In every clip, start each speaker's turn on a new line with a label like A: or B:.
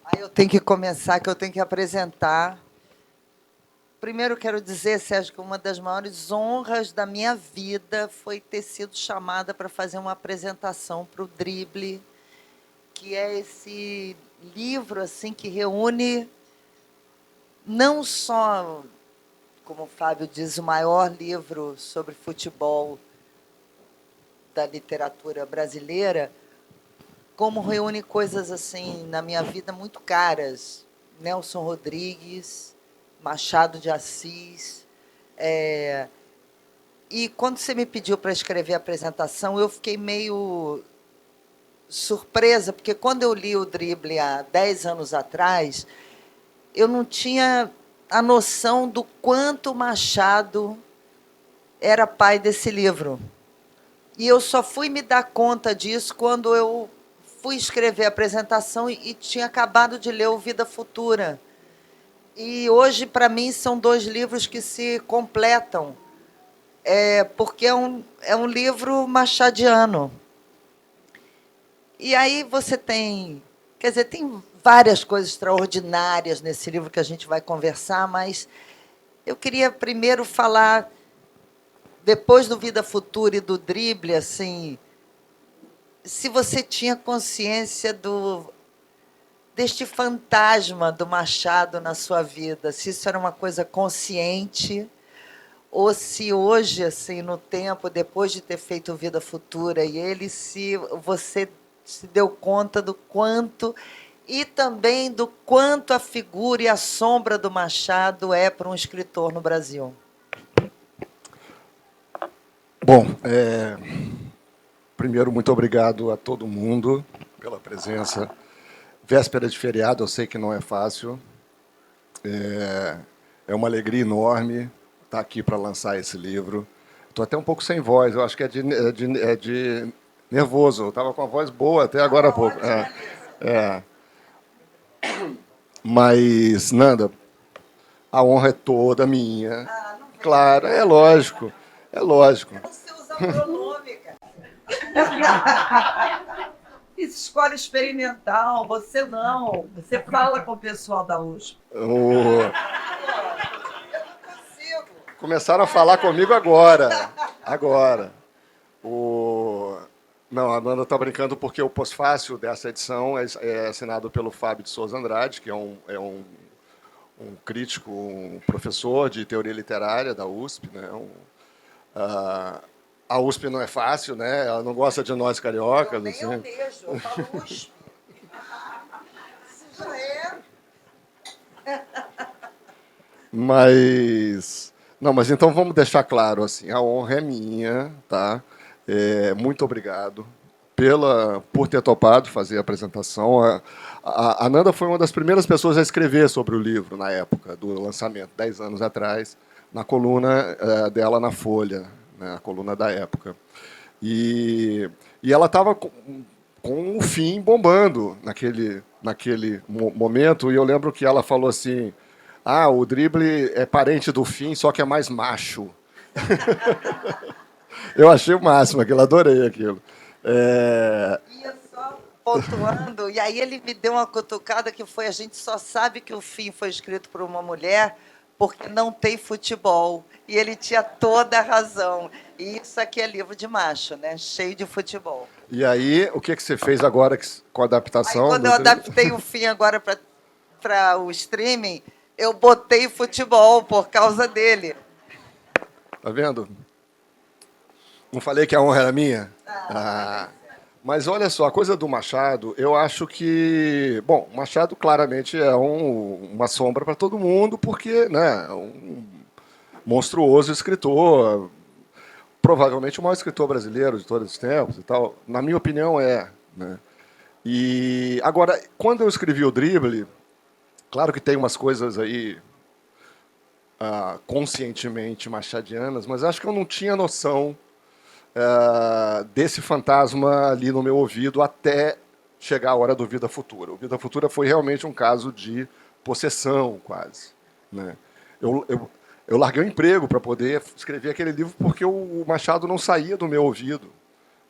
A: Aí eu tenho que começar, que eu tenho que apresentar. Primeiro, quero dizer, Sérgio, que uma das maiores honras da minha vida foi ter sido chamada para fazer uma apresentação para o Drible, que é esse livro assim que reúne não só, como o Fábio diz, o maior livro sobre futebol da literatura brasileira, como reúne coisas assim na minha vida muito caras. Nelson Rodrigues, Machado de Assis. E quando você me pediu para escrever a apresentação, eu fiquei meio surpresa, porque quando eu li o Drible há 10 anos atrás, eu não tinha a noção do quanto Machado era pai desse livro. E eu só fui me dar conta disso quando eu fui escrever a apresentação e tinha acabado de ler o Vida Futura. E hoje, para mim, são dois livros que se completam, porque é um livro machadiano. E aí você tem... Quer dizer, tem várias coisas extraordinárias nesse livro que a gente vai conversar, mas eu queria primeiro falar, depois do Vida Futura e do Drible, assim, se você tinha consciência deste fantasma do Machado na sua vida, se isso era uma coisa consciente, ou se hoje, assim, no tempo, depois de ter feito Vida Futura e ele, se você se deu conta do quanto, e também do quanto a figura e a sombra do Machado é para um escritor no Brasil.
B: Bom, primeiro, muito obrigado a todo mundo pela presença. Véspera de feriado, eu sei que não é fácil. É uma alegria enorme estar aqui para lançar esse livro. Estou até um pouco sem voz, eu acho que é de nervoso. Eu estava com a voz boa até agora há pouco. Mas, Nanda, a honra é toda minha. Claro, é lógico. É lógico.
A: Você usa pronome, cara. Fiz escola experimental, você não. Você fala com o pessoal da USP.
B: Começaram a falar comigo agora. Não, a Nanda está brincando porque o pós-fácil dessa edição é assinado pelo Fábio de Souza Andrade, que é um crítico, um professor de teoria literária da USP. Né? A USP não é fácil, né? Ela não gosta de nós cariocas.
A: Eu
B: assim.
A: beijo, eu falo USP. Isso já é.
B: Mas então vamos deixar claro assim, a honra é minha, tá? Muito obrigado por ter topado fazer a apresentação. A Nanda foi uma das primeiras pessoas a escrever sobre o livro na época do lançamento, 10 anos atrás, na coluna dela na Folha, né, a coluna da época. E ela estava com o fim bombando naquele momento, e eu lembro que ela falou assim: o Drible é parente do Fim, só que é mais macho. Eu achei o máximo aquilo, adorei aquilo.
A: Ia só pontuando, e aí ele me deu uma cutucada que foi: a gente só sabe que o Fim foi escrito por uma mulher porque não tem futebol. E ele tinha toda a razão. E isso aqui é livro de macho, né? Cheio de futebol.
B: E aí, o que você fez agora com a adaptação?
A: Aí, quando eu adaptei o Fim agora para o streaming, eu botei futebol por causa dele.
B: Tá vendo? Não falei que a honra era minha? Mas olha só, a coisa do Machado, eu acho que... Bom, Machado claramente é uma sombra para todo mundo, porque, né, é um monstruoso escritor, provavelmente o maior escritor brasileiro de todos os tempos e tal. Na minha opinião, é. Né? E agora, quando eu escrevi o Drible, claro que tem umas coisas aí conscientemente machadianas, mas acho que eu não tinha noção desse fantasma ali no meu ouvido até chegar a hora do Vida Futura. O Vida Futura foi realmente um caso de possessão, quase. Né? Eu larguei o emprego para poder escrever aquele livro porque o Machado não saía do meu ouvido.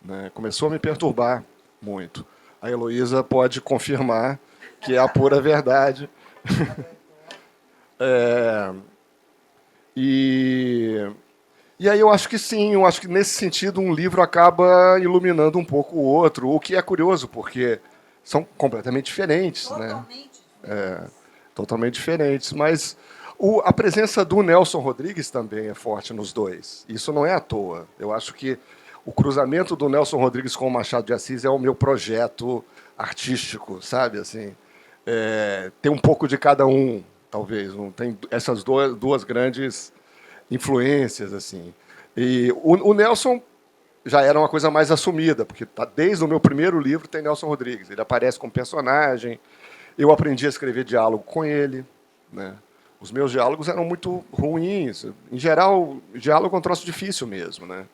B: Né? Começou a me perturbar muito. A Heloísa pode confirmar que é a pura verdade. E, e aí eu acho que sim, eu acho que nesse sentido um livro acaba iluminando um pouco o outro, o que é curioso, porque são completamente diferentes, né? Totalmente diferentes, mas a presença do Nelson Rodrigues também é forte nos dois. Isso não é à toa. Eu acho que o cruzamento do Nelson Rodrigues com o Machado de Assis é o meu projeto artístico, sabe? Assim, tem um pouco de cada um, talvez. Não tem essas duas grandes influências, assim. E o Nelson já era uma coisa mais assumida, porque desde o meu primeiro livro tem Nelson Rodrigues. Ele aparece como personagem. Eu aprendi a escrever diálogo com ele, né? Os meus diálogos eram muito ruins. Em geral, diálogo é um troço difícil mesmo, né?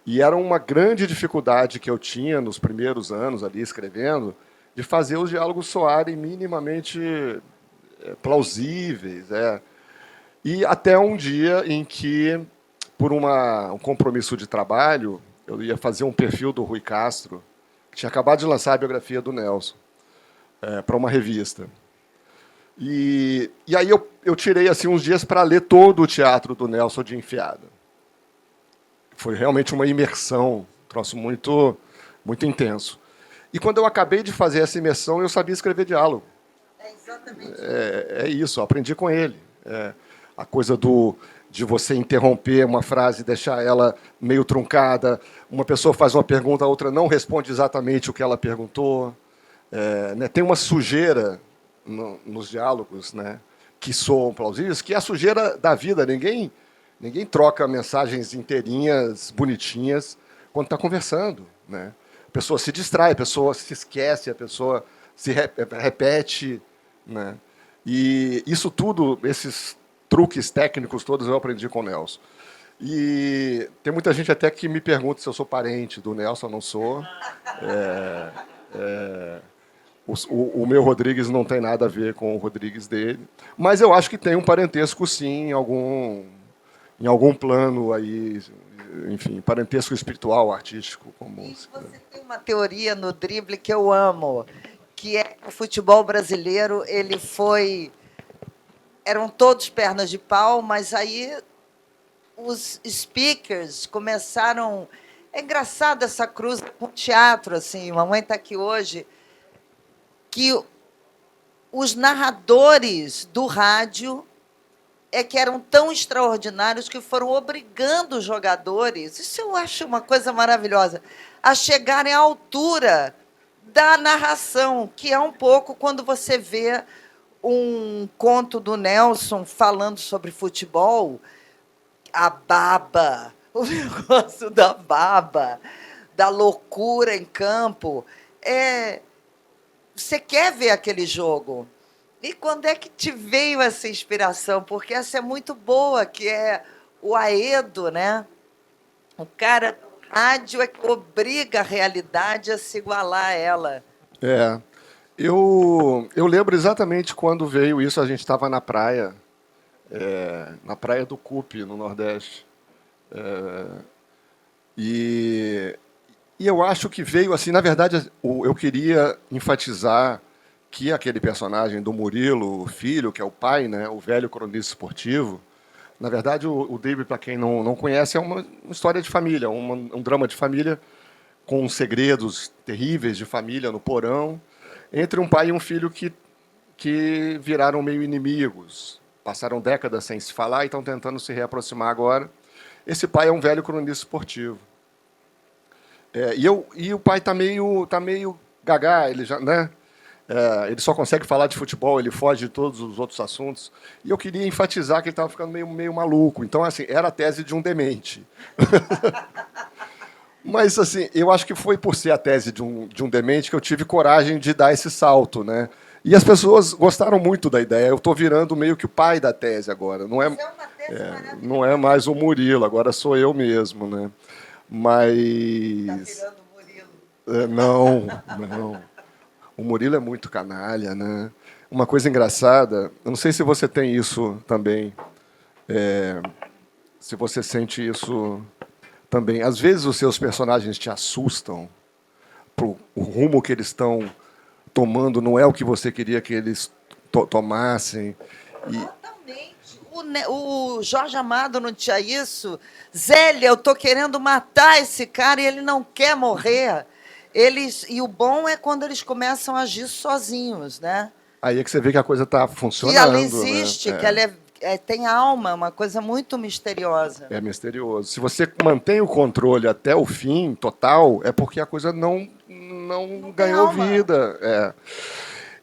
B: E era uma grande dificuldade que eu tinha nos primeiros anos ali escrevendo, de fazer os diálogos soarem minimamente plausíveis. E até um dia em que, por um compromisso de trabalho, eu ia fazer um perfil do Rui Castro, que tinha acabado de lançar a biografia do Nelson, para uma revista. E aí eu tirei assim uns dias para ler todo o teatro do Nelson de enfiada. Foi realmente uma imersão, um troço muito, muito intenso. E quando eu acabei de fazer essa imersão, eu sabia escrever diálogo.
A: É exatamente isso.
B: É isso, eu aprendi com ele. A coisa de você interromper uma frase e deixar ela meio truncada. Uma pessoa faz uma pergunta, a outra não responde exatamente o que ela perguntou. Né, tem uma sujeira nos diálogos, né, que soam plausíveis, que é a sujeira da vida. Ninguém troca mensagens inteirinhas, bonitinhas, quando está conversando. Né? A pessoa se distrai, a pessoa se esquece, a pessoa se repete. Né? E isso tudo, esses truques técnicos todos, eu aprendi com o Nelson. E tem muita gente até que me pergunta se eu sou parente do Nelson, eu não sou. O meu Rodrigues não tem nada a ver com o Rodrigues dele, mas eu acho que tem um parentesco, sim, em algum plano aí, enfim, parentesco espiritual, artístico.
A: E você tem uma teoria no drible que eu amo, que é que o futebol brasileiro eram todos pernas de pau, mas aí os speakers começaram. É engraçado essa cruz com o teatro, assim. Mamãe está aqui hoje, que os narradores do rádio que eram tão extraordinários que foram obrigando os jogadores, isso eu acho uma coisa maravilhosa, a chegarem à altura da narração, que é um pouco quando você vê um conto do Nelson falando sobre futebol, a baba, o negócio da baba, da loucura em campo. Você quer ver aquele jogo. E quando é que te veio essa inspiração? Porque essa é muito boa, que é o Aedo, né? O cara do rádio é que obriga a realidade a se igualar a ela.
B: Eu lembro exatamente quando veio isso, a gente estava na praia do Cupe, no Nordeste. E eu acho que veio assim, na verdade, eu queria enfatizar que aquele personagem do Murilo, o filho, que é o pai, né, o velho cronista esportivo, na verdade, o drible, para quem não conhece, é uma história de família, um drama de família com segredos terríveis de família no porão, entre um pai e um filho que viraram meio inimigos, passaram décadas sem se falar e estão tentando se reaproximar agora. Esse pai é um velho cronista esportivo. E o pai está meio gagá, ele já, né? Ele só consegue falar de futebol, ele foge de todos os outros assuntos. E eu queria enfatizar que ele estava ficando meio maluco. Então, assim, era a tese de um demente. Mas, assim, eu acho que foi por ser a tese de um demente que eu tive coragem de dar esse salto, né? E as pessoas gostaram muito da ideia. Eu estou virando meio que o pai da tese agora. Não é mais o Murilo, agora sou eu mesmo, né? Mas...
A: Está virando Murilo.
B: Não. O Murilo é muito canalha, né? Uma coisa engraçada, eu não sei se você tem isso também, se você sente isso também. Às vezes os seus personagens te assustam, o rumo que eles estão tomando não é o que você queria que eles tomassem.
A: Totalmente. O Jorge Amado não tinha isso. Zélia, eu estou querendo matar esse cara e ele não quer morrer. E o bom é quando eles começam a agir sozinhos, né?
B: Aí é que você vê que a coisa está
A: Que ela
B: funcionando, né?
A: existe, que ela tem alma, uma coisa muito misteriosa.
B: É misterioso. Se você mantém o controle até o fim, total, é porque a coisa não
A: Tem
B: ganhou
A: alma.
B: vida. É.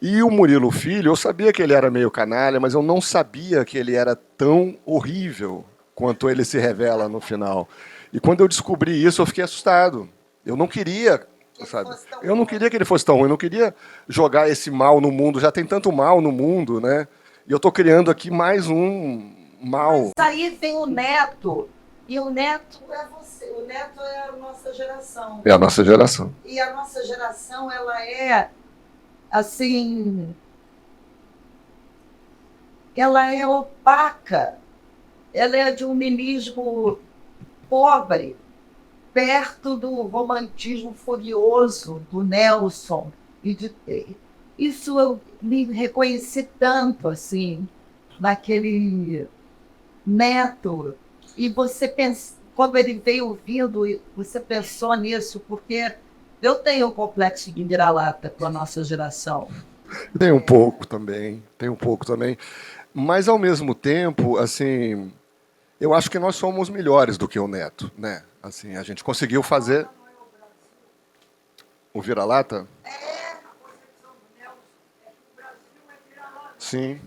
B: E o Murilo Filho, eu sabia que ele era meio canalha, mas eu não sabia que ele era tão horrível quanto ele se revela no final. E quando eu descobri isso, eu fiquei assustado. Eu não queria, sabe? Eu não queria que ele fosse tão ruim, eu não queria jogar esse mal no mundo. Já tem tanto mal no mundo, né? E eu estou criando aqui mais um mal.
A: Mas aí vem o Neto. E o Neto é você. O Neto é a nossa geração.
B: É a nossa geração.
A: E a nossa geração, ela é assim, ela é opaca, ela é de um niilismo pobre, perto do romantismo furioso do Nelson. Isso eu me reconheci tanto assim, naquele Neto. E você pensa, quando ele veio vindo, você pensou nisso, porque eu tenho um complexo de vira-lata com a nossa geração.
B: Tem um pouco também, tem um pouco também. Mas, ao mesmo tempo, assim, eu acho que nós somos melhores do que o Neto, né? Assim, a gente conseguiu fazer o vira-lata. Sim.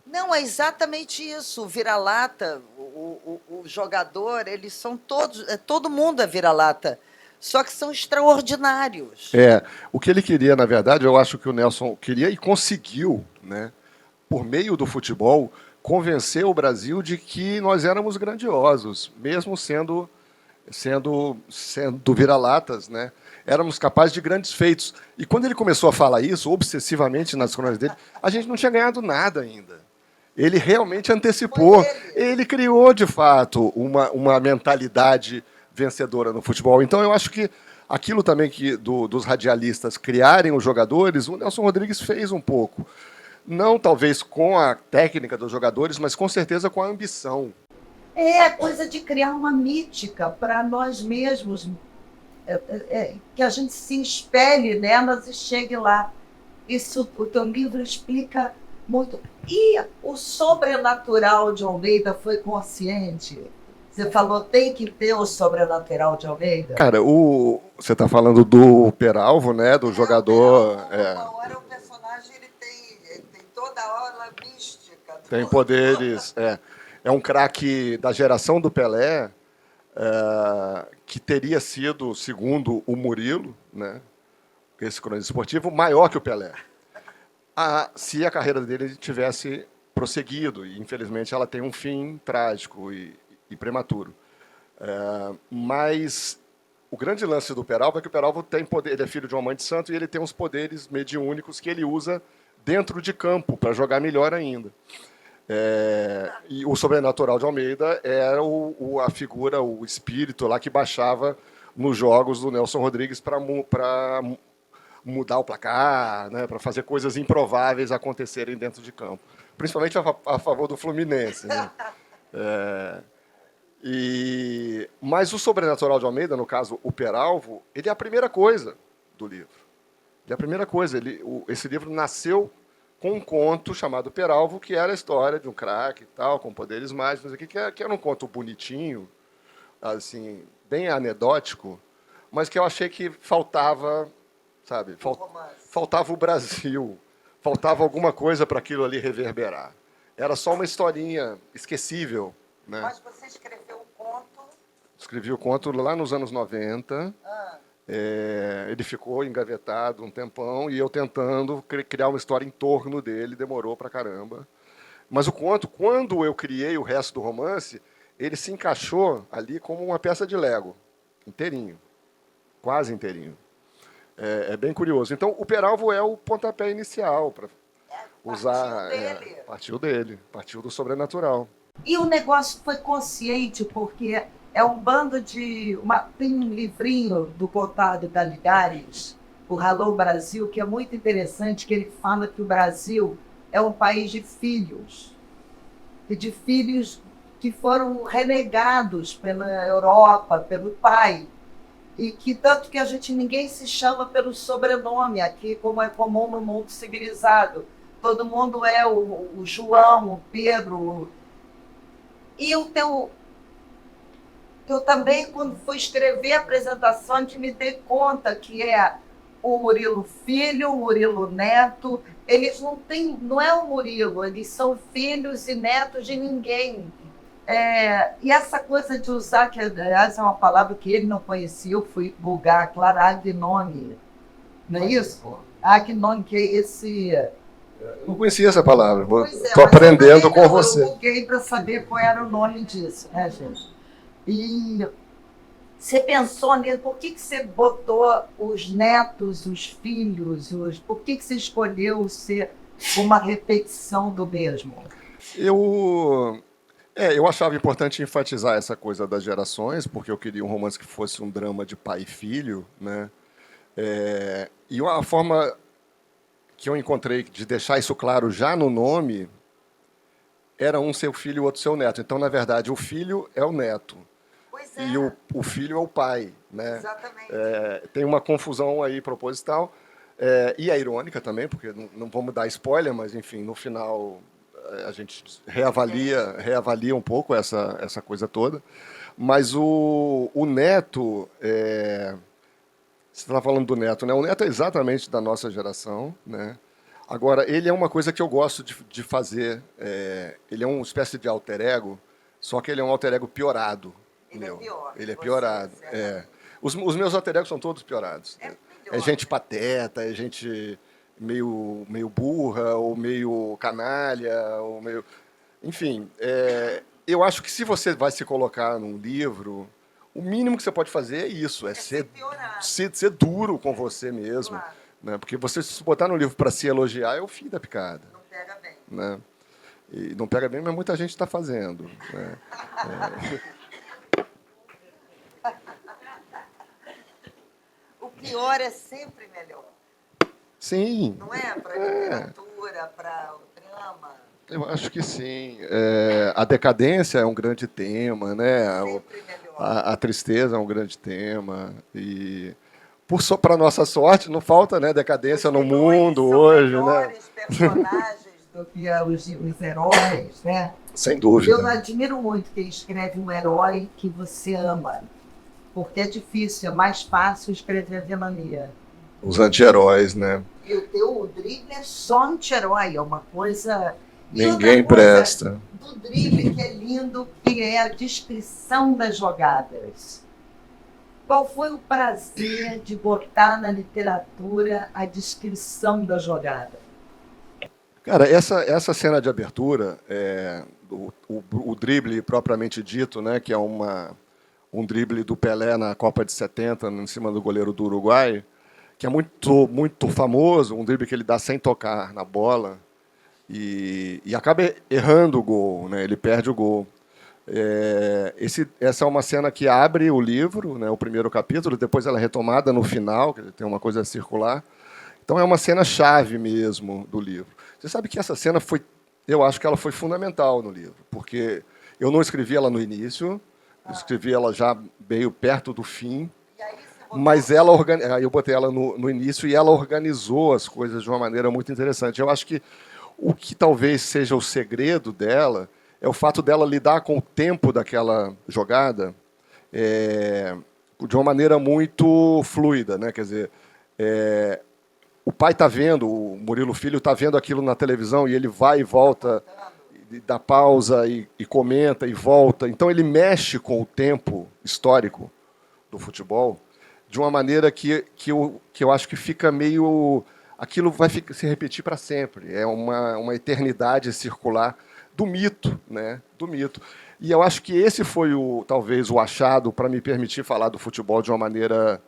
A: Não, é exatamente isso. O vira-lata, o jogador, eles são todos. Todo mundo é vira-lata. Só que são extraordinários.
B: O que ele queria, na verdade, eu acho que o Nelson queria e conseguiu, né? Por meio do futebol, convencer o Brasil de que nós éramos grandiosos, mesmo sendo vira-latas, né? Éramos capazes de grandes feitos. E quando ele começou a falar isso, obsessivamente nas crônicas dele, a gente não tinha ganhado nada ainda. Ele realmente antecipou. Ele criou, de fato, uma mentalidade vencedora no futebol. Então, eu acho que aquilo também dos radialistas criarem os jogadores, o Nelson Rodrigues fez um pouco. Não, talvez, com a técnica dos jogadores, mas com certeza com a ambição.
A: É a coisa de criar uma mítica para nós mesmos, que a gente se espelhe nelas e chegue lá. Isso, o teu livro explica muito. E o sobrenatural de Almeida foi consciente? Você falou, tem que ter o sobrenatural de Almeida?
B: Cara, você está falando do Peralvo, né? Do jogador.
A: Uma hora o personagem ele tem toda a hora mística.
B: Tem poderes. É um craque da geração do Pelé, que teria sido, segundo o Murilo, né? Esse cronista esportivo, maior que o Pelé. Se a carreira dele tivesse prosseguido, e infelizmente ela tem um fim trágico e prematuro. Mas o grande lance do Peralva é que o Peralva tem poder, ele é filho de uma mãe de santo e ele tem uns poderes mediúnicos que ele usa dentro de campo para jogar melhor ainda. E o sobrenatural de Almeida era a figura, o espírito lá que baixava nos jogos do Nelson Rodrigues para mudar o placar, né, para fazer coisas improváveis acontecerem dentro de campo, principalmente a favor do Fluminense. Né? Mas o sobrenatural de Almeida, no caso o Peralvo, ele é a primeira coisa do livro. Ele é a primeira coisa. Esse livro nasceu com um conto chamado Peralvo, que era a história de um craque e tal, com poderes mágicos, que era um conto bonitinho, assim, bem anedótico, mas que eu achei que faltava, sabe, faltava o Brasil, faltava alguma coisa para aquilo ali reverberar. Era só uma historinha esquecível. Né?
A: Mas você escreveu o conto?
B: Escrevi o conto lá nos anos 90. Ele ficou engavetado um tempão e eu tentando criar uma história em torno dele, demorou pra caramba. Mas o conto, quando eu criei o resto do romance, ele se encaixou ali como uma peça de Lego, inteirinho. quase inteirinho. É bem curioso. Então, o Peralvo é o pontapé inicial para usar. Partiu do sobrenatural.
A: E o negócio foi consciente, porque é um bando de. Tem um livrinho do Contado Galigares, o Hello Brasil, que é muito interessante, que ele fala que o Brasil é um país de filhos, e de filhos que foram renegados pela Europa, pelo pai. E que tanto que ninguém se chama pelo sobrenome aqui, como é comum no mundo civilizado. Todo mundo é o João, o Pedro. E eu também, quando fui escrever a apresentação, me dei conta que é o Murilo Filho, o Murilo Neto. Eles não é o Murilo, eles são filhos e netos de ninguém. E essa coisa de usar, que aliás é uma palavra que ele não conhecia, eu fui vulgar, aclarar agnome. Não é isso? Agnome, que é esse.
B: Não conhecia essa palavra. Estou aprendendo com você.
A: Eu buguei para saber qual era o nome disso, né, gente? E você pensou nele, por que você botou os netos, os filhos, por que você escolheu ser uma repetição do mesmo?
B: Eu achava importante enfatizar essa coisa das gerações, porque eu queria um romance que fosse um drama de pai e filho, né? E uma forma que eu encontrei de deixar isso claro já no nome era um ser o filho e o outro ser o neto. Então, na verdade, o filho é o neto.
A: Pois é.
B: E o filho é o pai, né?
A: Exatamente.
B: Tem uma confusão aí proposital. E é irônica também, porque não vamos dar spoiler, mas, enfim, no final a gente reavalia um pouco essa coisa toda. Mas o neto... Você estava falando do neto, né? O neto é exatamente da nossa geração, né? Agora, ele é uma coisa que eu gosto de fazer. Ele é uma espécie de alter ego, só que ele é um alter ego piorado. Ele é piorado. Os meus alter egos são todos piorados. É gente pateta, é gente meio burra, ou meio canalha, ou meio... Enfim, eu acho que se você vai se colocar num livro... O mínimo que você pode fazer é isso, ser duro com você mesmo.
A: Claro.
B: Né? Porque você se botar no livro para se elogiar é o fim da picada.
A: Não pega bem.
B: Né? E não pega bem, mas muita gente está fazendo. Né?
A: O pior é sempre melhor.
B: Sim.
A: Não é? Para a literatura, para o drama.
B: Eu acho que sim. A decadência é um grande tema, né?
A: Sempre melhor.
B: A tristeza é um grande tema. E, para nossa sorte, não falta, né, decadência no mundo hoje. Né?
A: Personagens do que os heróis, né?
B: Sem dúvida.
A: Eu admiro muito quem escreve um herói que você ama. Porque é difícil, é mais fácil escrever vilania.
B: Os anti-heróis, né?
A: E o drible é só anti-herói, é uma coisa...
B: Ninguém presta.
A: Do drible que é lindo, que é a descrição das jogadas. Qual foi o prazer de botar na literatura a descrição da jogada?
B: Cara, essa cena de abertura, o drible propriamente dito, né, que é um drible do Pelé na Copa de 70, em cima do goleiro do Uruguai, que é muito, muito famoso, um drible que ele dá sem tocar na bola, e acaba errando o gol, né? Ele perde o gol. Essa é uma cena que abre o livro, né? O primeiro capítulo, depois ela é retomada no final, que tem uma coisa circular. Então é uma cena chave mesmo do livro. Você sabe que essa cena eu acho que ela foi fundamental no livro, porque eu não escrevi ela no início, eu escrevi ela já meio perto do fim, mas eu botei ela no início e ela organizou as coisas de uma maneira muito interessante. Eu acho que o que talvez seja o segredo dela é o fato dela lidar com o tempo daquela jogada de uma maneira muito fluida, né? Quer dizer, o pai está vendo, o Murilo Filho está vendo aquilo na televisão e ele vai e volta, e dá pausa e comenta e volta. Então ele mexe com o tempo histórico do futebol de uma maneira que eu acho que fica meio... Aquilo vai se repetir para sempre. É uma eternidade circular do mito, né? Do mito. E eu acho que esse foi talvez o achado para me permitir falar do futebol de uma maneira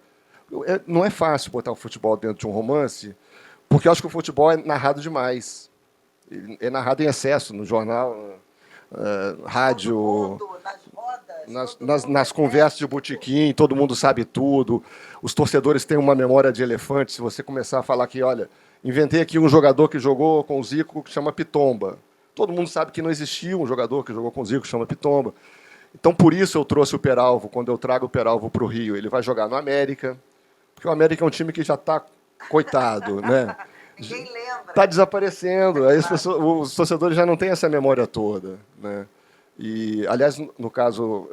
B: Não é fácil botar o futebol dentro de um romance, porque eu acho que o futebol é narrado demais. Ele é narrado em excesso no jornal, rádio,
A: Todo mundo, nas rodas, todo mundo
B: nas conversas de botequim, todo mundo sabe tudo. Os torcedores têm uma memória de elefante. Se você começar a falar que, olha, inventei aqui um jogador que jogou com o Zico que chama Pitomba. Todo mundo sabe que não existia um jogador que jogou com o Zico que chama Pitomba. Então, por isso eu trouxe o Peralvo, quando eu trago o Peralvo para o Rio. Ele vai jogar no América, porque o América é um time que já está coitado, né?
A: Ninguém lembra.
B: Está desaparecendo. Aí os torcedores já não têm essa memória toda, né? E, aliás, no caso,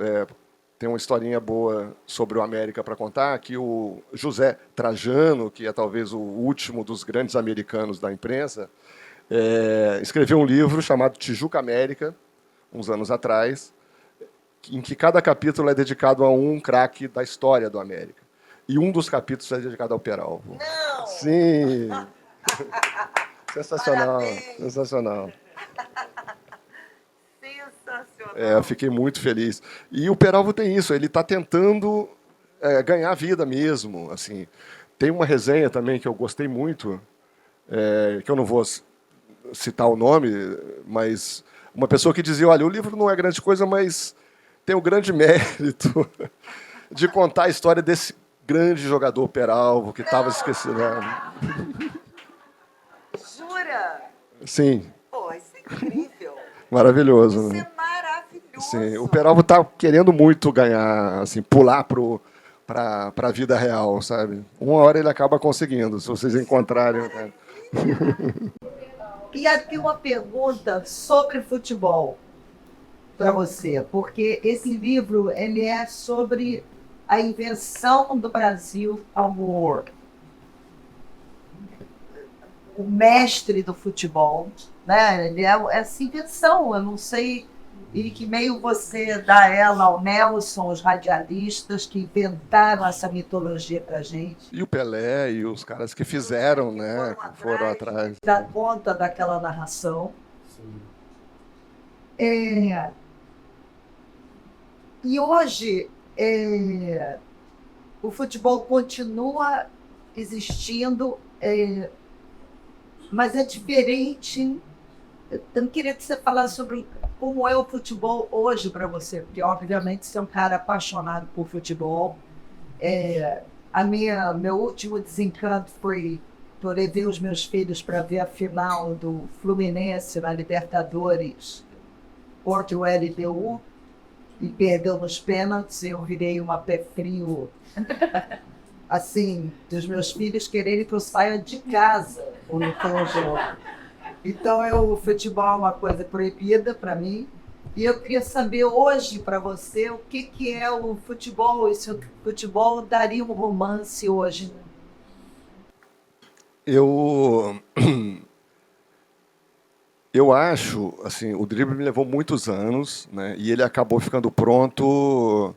B: tem uma historinha boa sobre o América para contar, que o José Trajano, que é talvez o último dos grandes americanos da imprensa, escreveu um livro chamado Tijuca América, uns anos atrás, em que cada capítulo é dedicado a um craque da história do América. E um dos capítulos é dedicado ao Peralvo.
A: Não!
B: Sim! Sensacional,
A: Parabéns.
B: sensacional.
A: Sensacional.
B: Eu fiquei muito feliz. E o Peralvo tem isso, ele está tentando ganhar vida mesmo. Assim. Tem uma resenha também que eu gostei muito, que eu não vou citar o nome, mas uma pessoa que dizia, olha, o livro não é grande coisa, mas tem o grande mérito de contar a história desse grande jogador Peralvo, que estava esquecido.
A: Jura?
B: Sim,
A: Pô, isso é incrível.
B: maravilhoso.
A: Isso
B: Né?
A: é maravilhoso.
B: Sim, o Peralvo está querendo muito ganhar, assim, pular para a vida real, sabe? Uma hora ele acaba conseguindo, se vocês encontrarem. Né?
C: E aqui uma pergunta sobre futebol para você, porque esse livro ele é sobre a invenção do Brasil ao o mestre do futebol, né? Ele é essa invenção, eu não sei em que meio você dá ela ao Nelson, os radialistas que inventaram essa mitologia para gente.
B: E o Pelé e os caras que fizeram, né? Que foram atrás.
C: Dá conta daquela narração. É, e hoje o futebol continua existindo, mas é diferente. Eu queria que você falasse sobre como é o futebol hoje para você, porque obviamente você é um cara apaixonado por futebol. Meu último desencanto foi por levar os meus filhos para ver a final do Fluminense na Libertadores contra o LDU e perdeu nos pênaltis. Eu virei uma pé frio, assim, dos meus filhos quererem que eu saia de casa quando foi o jogo. Então, o futebol é uma coisa proibida para mim. E eu queria saber hoje para você o que é o futebol, e se o futebol daria um romance hoje.
B: Eu acho, assim, o drible me levou muitos anos, né? E ele acabou ficando pronto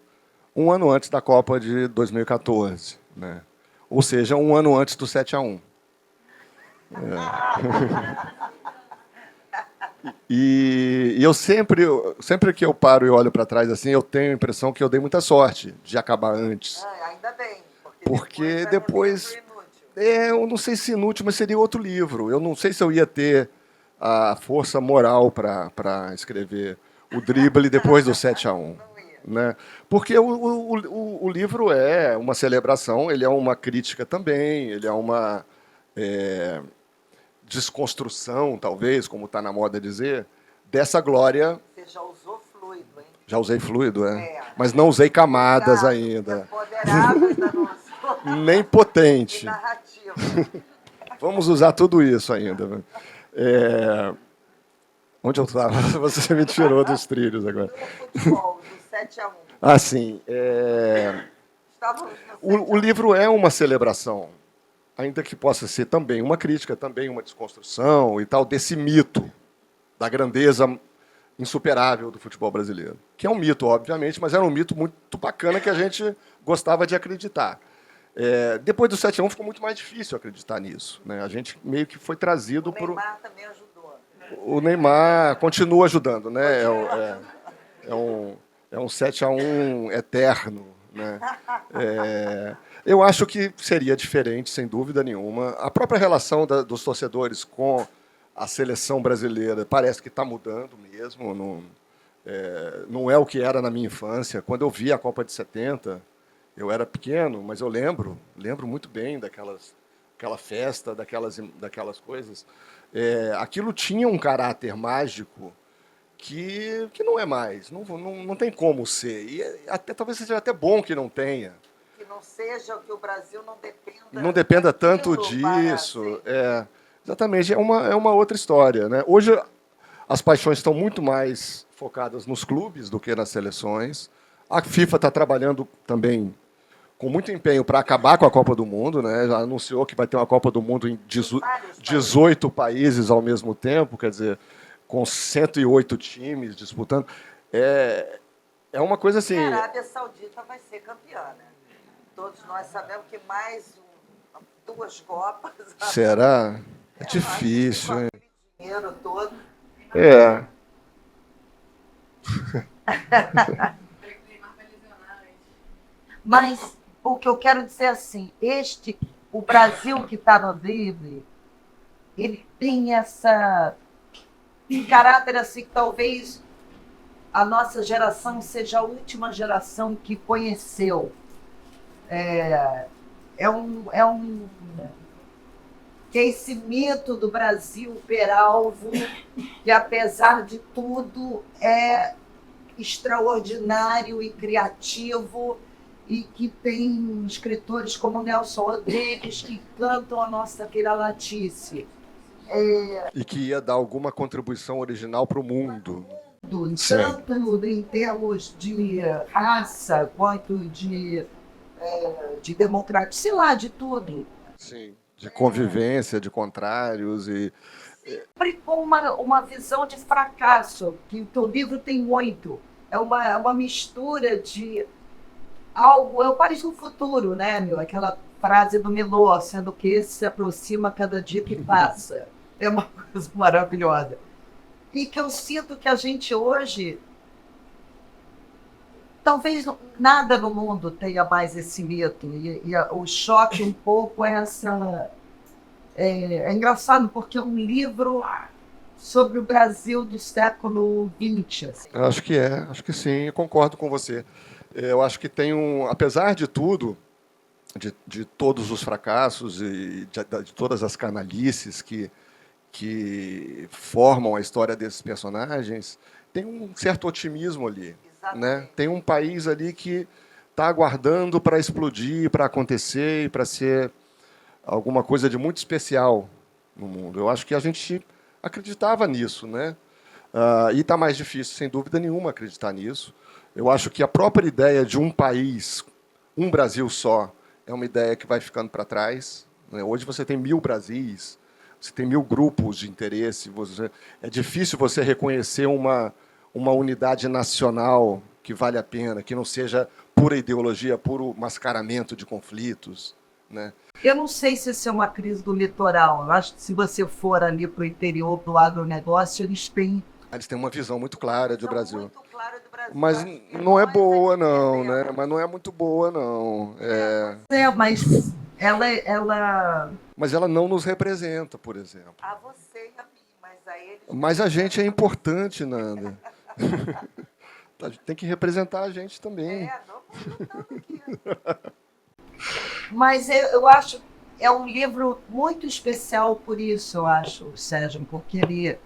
B: um ano antes da Copa de 2014, né? Ou seja, um ano antes do 7-1. E eu sempre que eu paro e olho para trás assim, eu tenho a impressão que eu dei muita sorte de acabar antes.
A: Ainda bem.
B: Porque depois eu não sei se inútil, mas seria outro livro. Eu não sei se eu ia ter a força moral para escrever o drible depois do 7-1. Né? Porque o livro é uma celebração, ele é uma crítica também, ele é uma desconstrução, talvez, como está na moda dizer, dessa glória.
A: Você já usou fluido, hein?
B: Já usei fluido, mas não usei camadas ainda. Nem potente.
A: Narrativa.
B: Vamos usar tudo isso ainda. Onde eu estava? Você me tirou dos trilhos agora.
A: Do futebol, do 7-1.
B: Ah, sim. O livro é uma celebração, ainda que possa ser também uma crítica, também uma desconstrução e tal, desse mito da grandeza insuperável do futebol brasileiro. Que é um mito, obviamente, mas era um mito muito bacana que a gente gostava de acreditar. Depois do 7-1 ficou muito mais difícil acreditar nisso. Né? A gente meio que foi trazido por...
A: O Neymar também ajudou.
B: O Neymar continua ajudando. Né? É um 7-1 eterno. né? Eu acho que seria diferente, sem dúvida nenhuma. A própria relação dos torcedores com a seleção brasileira parece que está mudando mesmo. Não é o que era na minha infância. Quando eu vi a Copa de 70, eu era pequeno, mas eu lembro muito bem daquela festa, daquelas coisas. Aquilo tinha um caráter mágico que não é mais, não tem como ser. E até, talvez seja até bom que não tenha.
A: Que não seja que o Brasil
B: Não dependa tanto disso. Exatamente, é uma outra história, né? Hoje as paixões estão muito mais focadas nos clubes do que nas seleções. A FIFA está trabalhando também com muito empenho para acabar com a Copa do Mundo, né? Já anunciou que vai ter uma Copa do Mundo em 18 países ao mesmo tempo, quer dizer, com 108 times disputando. É uma coisa assim.
A: A Arábia Saudita vai ser campeã, né? Todos nós sabemos que mais 2 Copas.
B: Será? É difícil, hein?
A: Dinheiro todo. Mas o que eu quero dizer é assim, o Brasil que está no drible, ele tem um caráter assim que talvez a nossa geração seja a última geração que conheceu. Que é esse mito do Brasil peralvo, que apesar de tudo é extraordinário e criativo, e que tem escritores como Nelson Rodrigues que cantam a nossa vira-latice.
B: E que ia dar alguma contribuição original para o mundo.
A: Tanto em termos de raça, quanto de democracia, sei lá, de tudo.
B: Sim, de convivência, de contrários e...
A: Sempre com uma visão de fracasso, que o teu livro tem muito. É uma mistura de algo, é o Paris no futuro, né, meu? Aquela frase do Milor, sendo que esse se aproxima a cada dia que passa. É uma coisa maravilhosa. E que eu sinto que a gente hoje, talvez nada no mundo tenha mais esse mito. E o choque um pouco é essa... É engraçado, porque é um livro sobre o Brasil do século XX. Assim.
B: Acho que sim, eu concordo com você. Eu acho que tem apesar de tudo, de todos os fracassos e de todas as canalices que formam a história desses personagens, tem um certo otimismo ali. Né? Tem um país ali que está aguardando para explodir, para acontecer e para ser alguma coisa de muito especial no mundo. Eu acho que a gente acreditava nisso, né? E está mais difícil, sem dúvida nenhuma, acreditar nisso. Eu acho que a própria ideia de um país, um Brasil só, é uma ideia que vai ficando para trás. Né? Hoje você tem 1000 Brasis, você tem 1000 grupos de interesse. É difícil você reconhecer uma unidade nacional que vale a pena, que não seja pura ideologia, puro mascaramento de conflitos. Né?
A: Eu não sei se isso é uma crise do litoral. Eu acho que se você for ali para o interior, para o agronegócio, eles têm
B: uma visão muito clara do Brasil.
A: Muito clara do Brasil.
B: Mas não é boa, não, né? Mas não é muito boa, não.
A: Mas ela...
B: Mas ela não nos representa, por exemplo.
A: A você e a mim, mas a eles...
B: Mas a gente é importante, Nanda. Tem que representar a gente também.
A: Mas eu acho é um livro muito especial por isso, eu acho, Sérgio, porque ele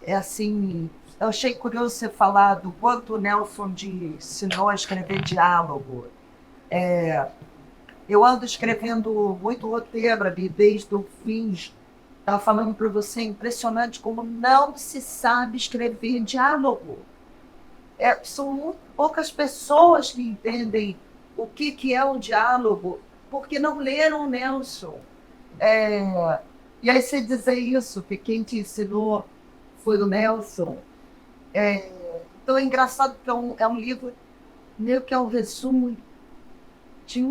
A: é assim... Eu achei curioso você falar do quanto o Nelson ensinou a escrever diálogo. Eu ando escrevendo muito roteiro ali, desde o fim. Estava falando para você, é impressionante como não se sabe escrever diálogo. São muito poucas pessoas que entendem o que é um diálogo, porque não leram o Nelson. E aí você dizer isso, que quem te ensinou foi o Nelson. Então é engraçado que é um livro meio que é um resumo de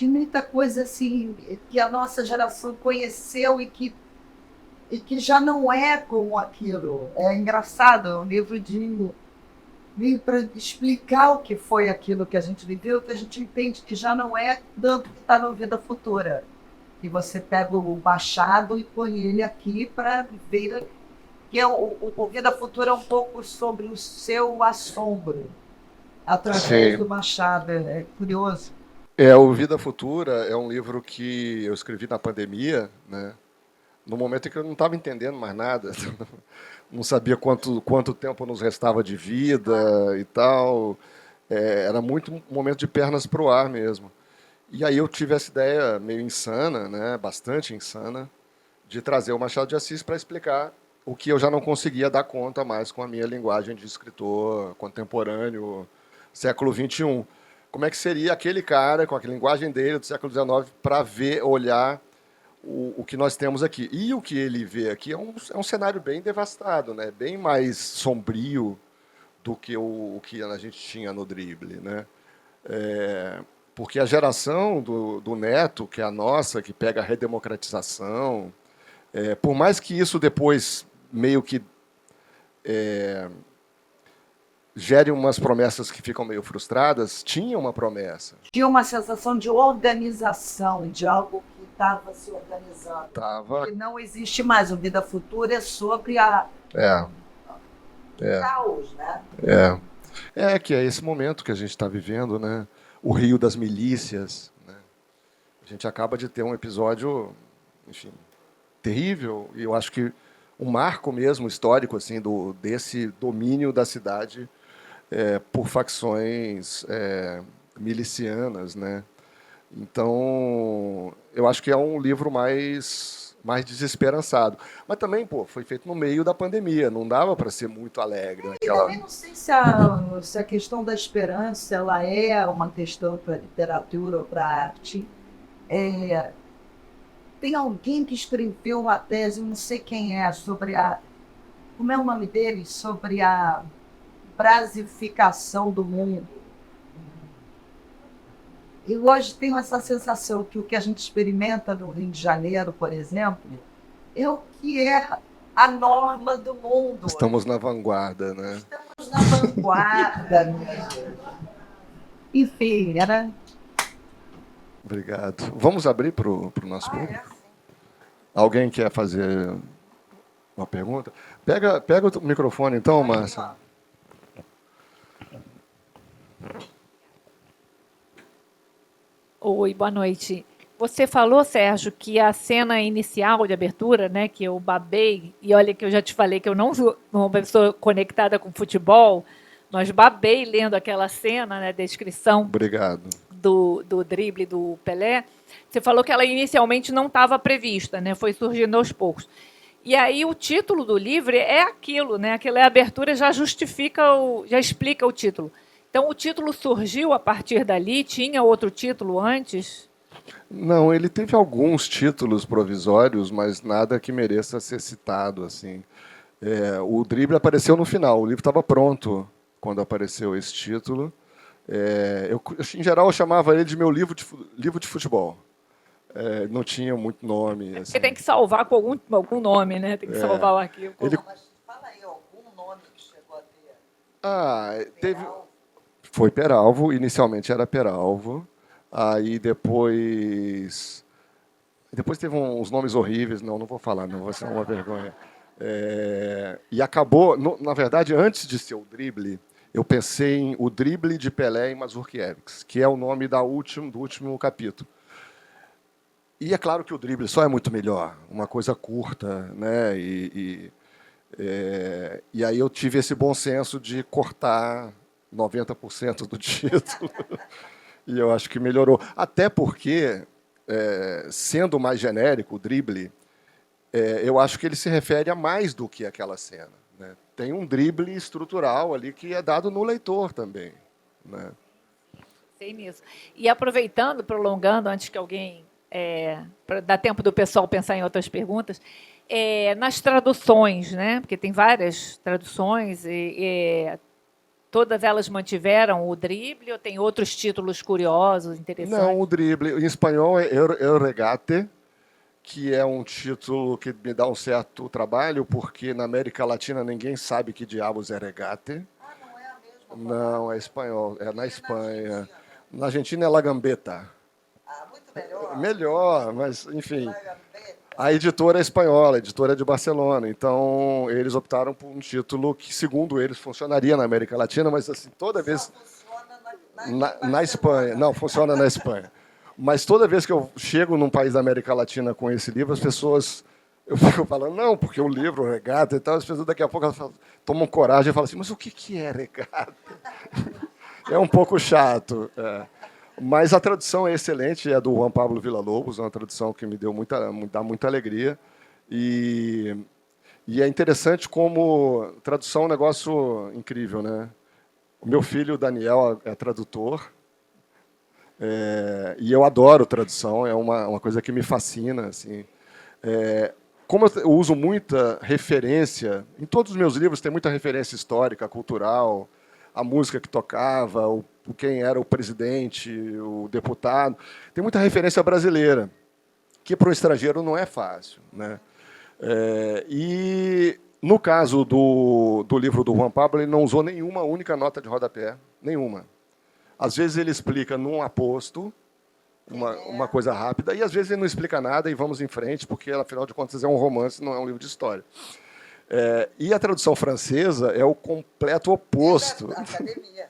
A: muita coisa assim que a nossa geração conheceu e que
C: e que já não é como aquilo. É engraçado, é um livro de para explicar o que foi aquilo que a gente viveu, que a gente entende que já não é tanto que está no Vida Futura. E você pega o Machado e põe ele aqui para ver que é o Vida Futura é um pouco sobre o seu assombro através
B: Sim.
C: do Machado. É curioso.
B: O Vida Futura é um livro que eu escrevi na pandemia, né? No momento em que eu não estava entendendo mais nada, não sabia quanto tempo nos restava de vida e tal. Era muito um momento de pernas para o ar mesmo. E aí eu tive essa ideia meio insana, né? Bastante insana, de trazer o Machado de Assis para explicar o que eu já não conseguia dar conta mais com a minha linguagem de escritor contemporâneo, século XXI. Como é que seria aquele cara, com a linguagem dele do século XIX, para ver, olhar o que nós temos aqui. E o que ele vê aqui é um cenário bem devastado, né? Bem mais sombrio do que o que a gente tinha no Drible, né? Porque a geração do Neto, que é a nossa, que pega a redemocratização, por mais que isso depois meio que gere umas promessas que ficam meio frustradas, tinha uma promessa.
C: Tinha uma sensação de organização, de algo que estava se organizando.
B: Tava,
C: Que não existe mais. O Vida Futura é sobre a
B: é,
C: caos, né?
B: que é esse momento que a gente está vivendo, né? O Rio das Milícias, né? A gente acaba de ter um episódio, enfim, terrível, e eu acho que um marco mesmo histórico assim desse domínio da cidade por facções milicianas, né? Então, eu acho que é um livro mais desesperançado. Mas também, pô, foi feito no meio da pandemia, não dava para ser muito alegre
C: E
B: naquela.
C: também não sei se a questão da esperança ela é uma questão para a literatura ou para a arte. Tem alguém que escreveu uma tese, não sei quem é, sobre a. Como é o nome dele? Sobre a brasificação do mundo. E hoje tenho essa sensação que o que a gente experimenta no Rio de Janeiro, por exemplo, é o que é a norma do mundo.
B: Estamos na vanguarda, né?
C: Estamos na vanguarda mesmo. Enfim, era.
B: Obrigado. Vamos abrir para o nosso público? Alguém quer fazer uma pergunta? Pega o microfone então, Márcia.
D: Oi, boa noite. Você falou, Sérgio, que a cena inicial de abertura, né, que eu babei, e olha que eu já te falei que eu não sou uma pessoa conectada com futebol, mas babei lendo aquela cena, né, descrição
B: Obrigado.
D: do drible do Pelé. Você falou que ela inicialmente não estava prevista, né, foi surgindo aos poucos. E aí o título do livro é aquilo, né, aquela abertura já justifica, já explica o título. Então, o título surgiu a partir dali? Tinha outro título antes?
B: Não, ele teve alguns títulos provisórios, mas nada que mereça ser citado assim. O drible apareceu no final. O livro estava pronto quando apareceu esse título. Em geral, eu chamava ele de meu livro de futebol. Não tinha muito nome. Assim.
D: Você tem que salvar com algum nome, né? Tem que salvar o arquivo.
A: Mas fala aí algum nome que chegou a ter.
B: Teve. Foi Peralvo, inicialmente era Peralvo, aí depois teve uns nomes horríveis, não vou falar, não, vai ser uma vergonha. E acabou, na verdade, antes de ser o drible, eu pensei em o drible de Pelé em Mazurkiewicz, que é o nome do último capítulo. E é claro que o drible só é muito melhor, uma coisa curta, né? E aí eu tive esse bom senso de cortar 90% do título. E eu acho que melhorou. Até porque, sendo mais genérico, o drible, eu acho que ele se refere a mais do que aquela cena. Né? Tem um drible estrutural ali que é dado no leitor também. Né?
D: Sei nisso. E aproveitando, prolongando, antes que alguém... para dar tempo do pessoal pensar em outras perguntas, nas traduções, né? Porque tem várias traduções, todas elas mantiveram o drible ou tem outros títulos curiosos, interessantes?
B: Não, o drible. Em espanhol é el regate, que é um título que me dá um certo trabalho, porque na América Latina ninguém sabe que diabos é regate.
A: Ah, não é a mesma?
B: Não, é espanhol, é na Espanha. Na Argentina é La Gambeta.
A: Ah, muito melhor.
B: Melhor, mas, enfim.
A: La Gambeta.
B: A editora é espanhola, a editora é de Barcelona. Então, eles optaram por um título que, segundo eles, funcionaria na América Latina, mas, assim, toda vez...
A: Só funciona
B: Na Espanha. Não, funciona na Espanha. Mas toda vez que eu chego num país da América Latina com esse livro, as pessoas... Eu fico falando, não, porque o livro, regata e tal, as pessoas daqui a pouco elas tomam coragem e falam assim, mas o que é regata? É um pouco chato. É. Mas a tradução é excelente, é do Juan Pablo Villa-Lobos, é uma tradução que me dá muita alegria. E é interessante como tradução é um negócio incrível, né? O meu filho, Daniel, é tradutor, e eu adoro tradução, é uma coisa que me fascina. Assim. Como eu uso muita referência, em todos os meus livros tem muita referência histórica, cultural, a música que tocava, quem era o presidente, o deputado. Tem muita referência brasileira, que para um estrangeiro não é fácil. Né? E, no caso do livro do Juan Pablo, ele não usou nenhuma única nota de rodapé, nenhuma. Às vezes ele explica num aposto, uma coisa rápida, e às vezes ele não explica nada e vamos em frente, porque, afinal de contas, é um romance, não é um livro de história. E a tradução francesa é o completo oposto.
A: Academia.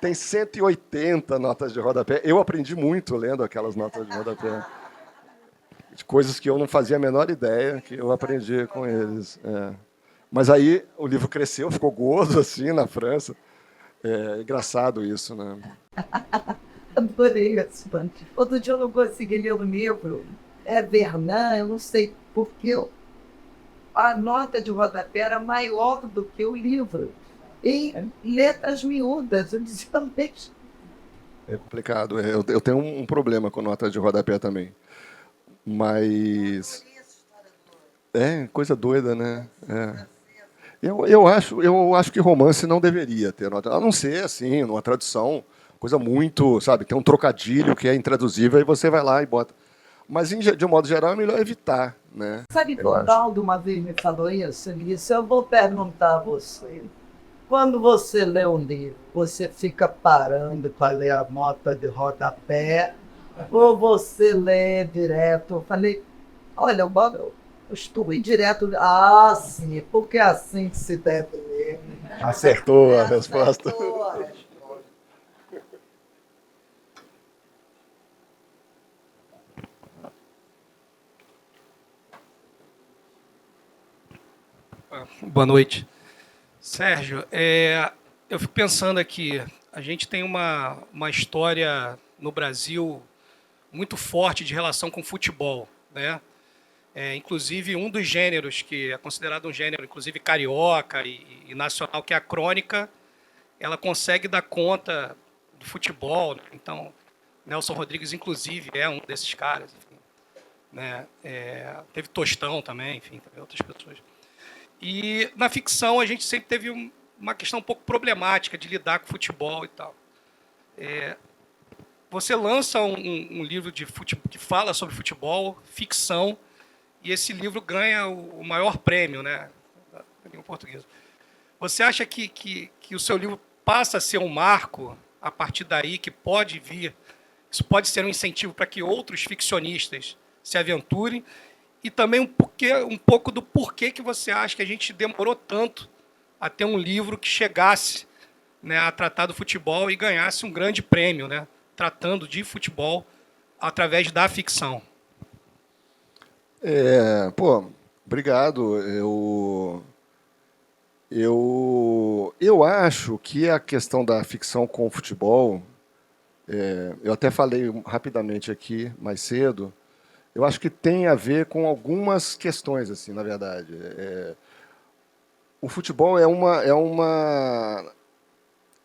B: Tem 180 notas de rodapé. Eu aprendi muito lendo aquelas notas de rodapé. De coisas que eu não fazia a menor ideia, que eu aprendi com eles. Mas aí o livro cresceu, ficou gordo assim na França. É engraçado isso, né?
C: Adorei esse banco. Outro dia eu não consegui ler o livro. É Vernon, eu não sei porquê. A nota de rodapé era maior do que o livro. Em letras miúdas. Eu dizia, mas...
B: É complicado. Eu tenho um problema com notas de rodapé também. Mas... coisa doida, né? Eu acho que romance não deveria ter nota. A não ser, assim, numa tradução, coisa muito, sabe, tem um trocadilho que é intraduzível, aí você vai lá e bota. Mas, de um modo geral, é melhor evitar, né?
C: Sabe que o Daldo uma vez me falou isso? Ele disse, eu vou perguntar a você. Quando você lê um livro, você fica parando para ler a nota de rodapé ou você lê direto? Eu falei, olha, eu estou indo direto. Ah, sim, porque é assim que se deve ler.
B: Acertou a resposta.
A: Acertou a resposta.
E: Boa noite. Sérgio, eu fico pensando aqui, a gente tem uma história no Brasil muito forte de relação com futebol, né? Inclusive, um dos gêneros que é considerado um gênero, inclusive carioca e nacional, que é a crônica, ela consegue dar conta do futebol. Né? Então, Nelson Rodrigues, inclusive, é um desses caras. Enfim, né? Teve Tostão também, enfim, teve outras pessoas. E na ficção a gente sempre teve uma questão um pouco problemática de lidar com futebol e tal. Você lança um livro de futebol, que fala sobre futebol, ficção, e esse livro ganha o maior prêmio, né, da língua portuguesa. Você acha que o seu livro passa a ser um marco a partir daí, que pode vir, isso pode ser um incentivo para que outros ficcionistas se aventurem? E também um pouco do porquê que você acha que a gente demorou tanto a ter um livro que chegasse, né, a tratar do futebol e ganhasse um grande prêmio, né, tratando de futebol através da ficção.
B: Obrigado. Eu acho que a questão da ficção com o futebol, eu até falei rapidamente aqui mais cedo, eu acho que tem a ver com algumas questões, assim, na verdade. O futebol é uma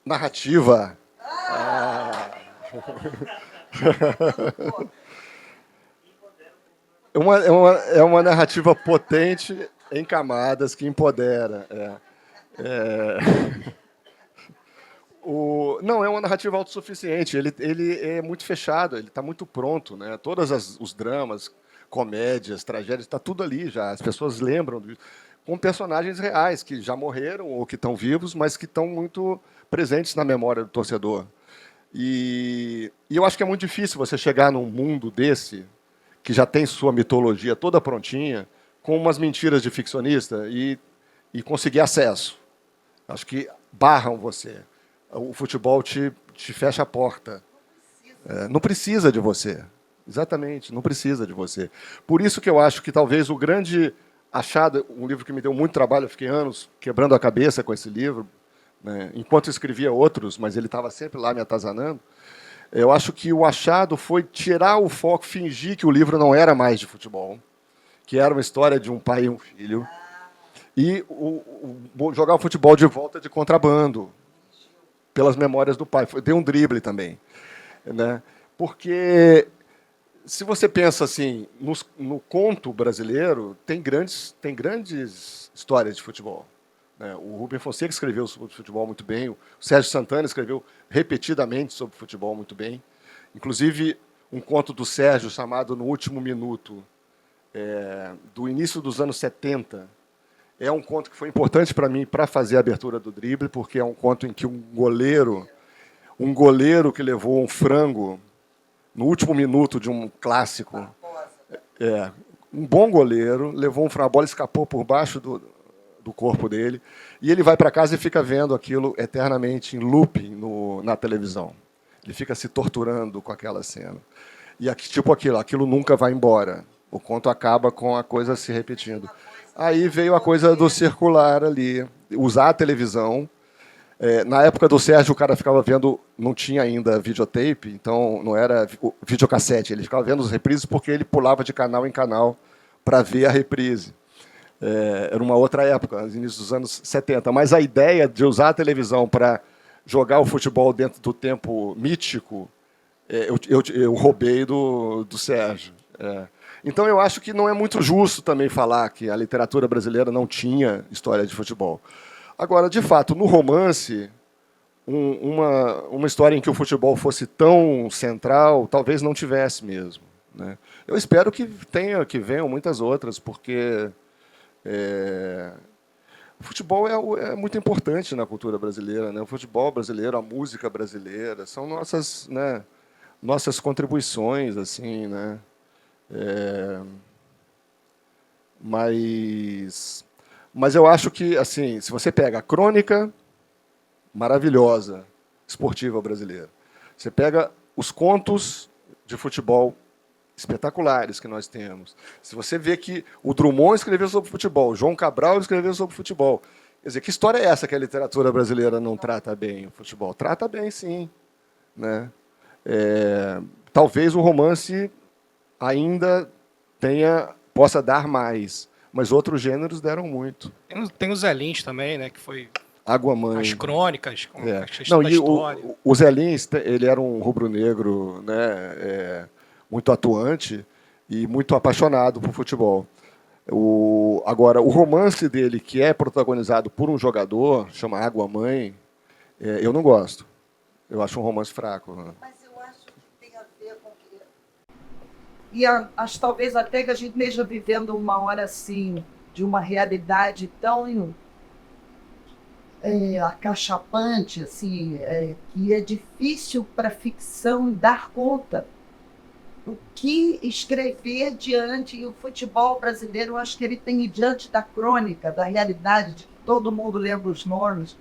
B: narrativa. É uma narrativa potente em camadas que empodera. Não, é uma narrativa autossuficiente. Ele é muito fechado, ele está muito pronto. Né? Todos os dramas, comédias, tragédias, está tudo ali já. As pessoas lembram disso, com personagens reais que já morreram ou que estão vivos, mas que estão muito presentes na memória do torcedor. E eu acho que é muito difícil você chegar num mundo desse, que já tem sua mitologia toda prontinha, com umas mentiras de ficcionista e conseguir acesso. Acho que barram você. O futebol te fecha a porta. Não precisa de você. Exatamente, não precisa de você. Por isso que eu acho que talvez o grande achado, um livro que me deu muito trabalho, eu fiquei anos quebrando a cabeça com esse livro, né, enquanto escrevia outros, mas ele estava sempre lá me atazanando. Eu acho que o achado foi tirar o foco, fingir que o livro não era mais de futebol, que era uma história de um pai e um filho, e jogar o futebol de volta de contrabando, pelas memórias do pai. Deu um drible também. Né? Porque, se você pensa assim, no conto brasileiro, tem grandes histórias de futebol. Né? O Rubem Fonseca escreveu sobre futebol muito bem, o Sérgio Santana escreveu repetidamente sobre futebol muito bem. Inclusive, um conto do Sérgio chamado No Último Minuto, do início dos anos 70, é um conto que foi importante para mim para fazer a abertura do drible, porque é um conto em que um goleiro que levou um frango no último minuto de um clássico, um bom goleiro, levou um frango, a bola escapou por baixo do corpo dele, e ele vai para casa e fica vendo aquilo eternamente em looping na televisão. Ele fica se torturando com aquela cena. E tipo aquilo nunca vai embora. O conto acaba com a coisa se repetindo. Aí veio a coisa do circular ali, usar a televisão. Na época do Sérgio, o cara ficava vendo, não tinha ainda videotape, então não era videocassete, ele ficava vendo os reprises porque ele pulava de canal em canal para ver a reprise. Era uma outra época, no início dos anos 70. Mas a ideia de usar a televisão para jogar o futebol dentro do tempo mítico, eu roubei do Sérgio. Então, eu acho que não é muito justo também falar que a literatura brasileira não tinha história de futebol. Agora, de fato, no romance, uma história em que o futebol fosse tão central, talvez não tivesse mesmo. Né? Eu espero que venham muitas outras, porque o futebol é muito importante na cultura brasileira. Né? O futebol brasileiro, a música brasileira, são nossas contribuições, assim, né? Mas eu acho que, assim, se você pega a crônica maravilhosa esportiva brasileira, você pega os contos de futebol espetaculares que nós temos, se você vê que o Drummond escreveu sobre futebol, o João Cabral escreveu sobre futebol, quer dizer, que história é essa que a literatura brasileira não trata bem o futebol? Trata bem, sim. Né? Talvez o romance ainda possa dar mais, mas outros gêneros deram muito.
E: Tem o Zé Lins também, né, que foi
B: Água-Mãe.
E: as crônicas, com a questão
B: Não,
E: da
B: e
E: história.
B: o Zé Lins, ele era um rubro-negro, né, muito atuante e muito apaixonado por futebol. Agora, o romance dele, que é protagonizado por um jogador, chama Água-Mãe, eu não gosto. Eu acho um romance fraco. Né?
C: Mas eu acho que tem a ver com que... E acho talvez até que a gente esteja vivendo uma hora assim, de uma realidade tão acachapante, assim, que é difícil para a ficção dar conta. O que escrever diante, e o futebol brasileiro, eu acho que ele tem diante da crônica, da realidade, de que todo mundo lembra os nomes,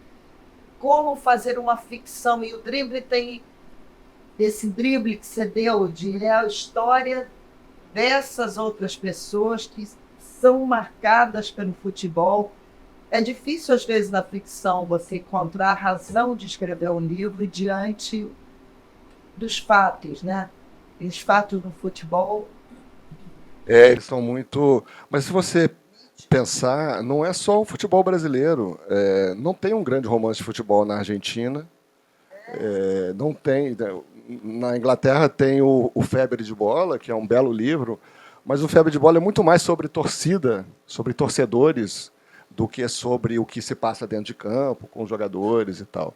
C: como fazer uma ficção. E o drible tem esse drible que você deu, de a história dessas outras pessoas que são marcadas pelo futebol. É difícil, às vezes, na ficção, você encontrar a razão de escrever um livro diante dos fatos, né? E os fatos no futebol.
B: Eles são muito... Mas se você pensar, não é só o futebol brasileiro. Não tem um grande romance de futebol na Argentina. Não tem. Na Inglaterra tem o Febre de Bola, que é um belo livro, mas o Febre de Bola é muito mais sobre torcida, sobre torcedores, do que sobre o que se passa dentro de campo, com os jogadores e tal.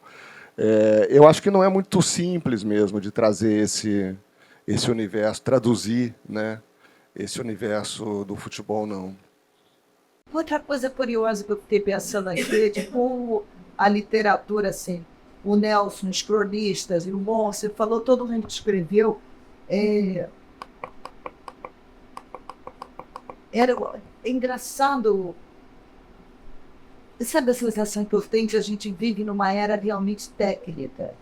B: Eu acho que não é muito simples mesmo de trazer esse universo, traduzir, né, esse universo do futebol, não.
C: Outra coisa curiosa que eu fiquei pensando aqui é de como a literatura, assim, o Nelson, os cronistas, e o Mon, você falou, todo mundo que escreveu, era engraçado. Sabe a sensação que eu tenho que a gente vive numa era realmente técnica?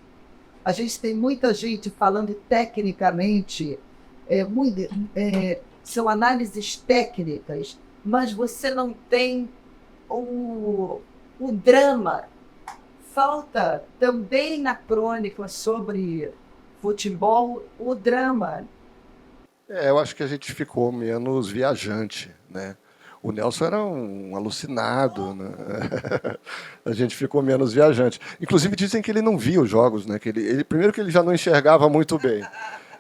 C: A gente tem muita gente falando tecnicamente, são análises técnicas, mas você não tem o drama. Falta também na crônica sobre futebol o drama.
B: Eu acho que a gente ficou menos viajante, né? O Nelson era um alucinado, né? A gente ficou menos viajante. Inclusive dizem que ele não via os jogos, né? Que primeiro que ele já não enxergava muito bem.